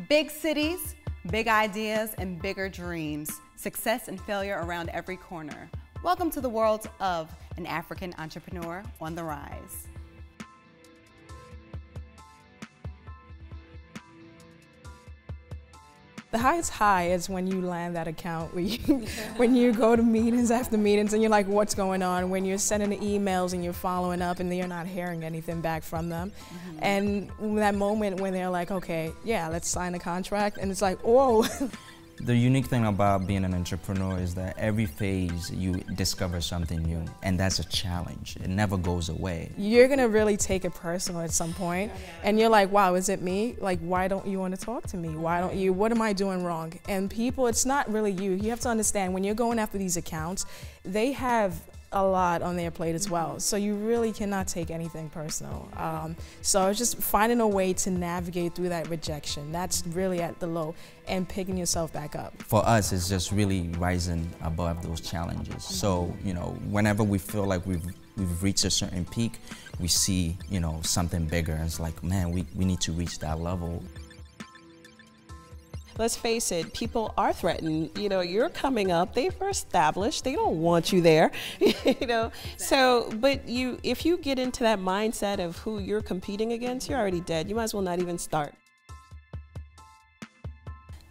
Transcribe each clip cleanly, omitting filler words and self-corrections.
Big cities, big ideas, and bigger dreams. Success and failure around every corner. Welcome to the world of an African entrepreneur on the rise. The highest high is when you land that account, when you go to meetings after meetings and you're like, what's going on? When you're sending the emails and you're following up and you're not hearing anything back from them. And that moment when they're like, okay, yeah, let's sign a contract, and it's like, whoa. The unique thing about being an entrepreneur is that every phase you discover something new, and that's a challenge. It never goes away. You're gonna really take it personal at some point, and you're like, wow, is it me? Like, why don't you want to talk to me? Why don't you, what am I doing wrong? And people, it's not really you. You have to understand, when you're going after these accounts, they have a lot on their plate as well. So you really cannot take anything personal. So it's just finding a way to navigate through that rejection. That's really at the low, and picking yourself back up. For us, it's just really rising above those challenges. So, you know, whenever we feel like we've reached a certain peak, we see, you know, something bigger. It's like, man, we need to reach that level. Let's face it, people are threatened. You know, you're coming up, they've established, they don't want you there, you know. So, but if you get into that mindset of who you're competing against, you're already dead. You might as well not even start.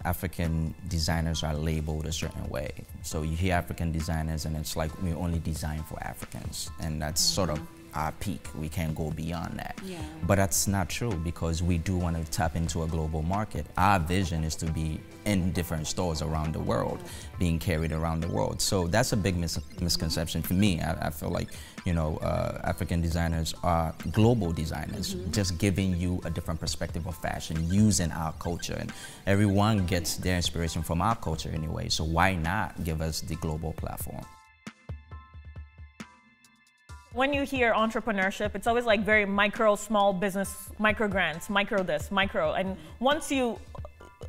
African designers are labeled a certain way. So you hear African designers and it's like we only design for Africans, and that's sort of our peak. We can't go beyond that. But that's not true, because we do want to tap into a global market. Our vision is to be in different stores around the world, being carried around the world. So that's a big misconception for me. I feel like, you know, African designers are global designers, just giving you a different perspective of fashion, using our culture. And everyone gets their inspiration from our culture anyway, so why not give us the global platform? When you hear entrepreneurship, it's always like very micro, small business, micro grants, micro this, micro. And once you,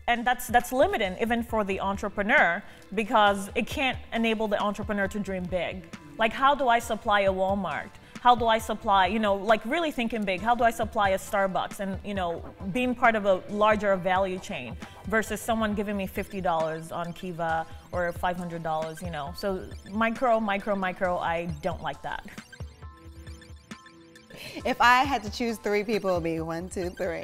and that's limiting even for the entrepreneur, because it can't enable the entrepreneur to dream big. Like, how do I supply a Walmart? How do I supply, you know, like really thinking big, how do I supply a Starbucks? And, you know, being part of a larger value chain versus someone giving me $50 on Kiva or $500, you know. So micro, micro, micro, I don't like that. If I had to choose 3 people, it would be 1, 2, 3.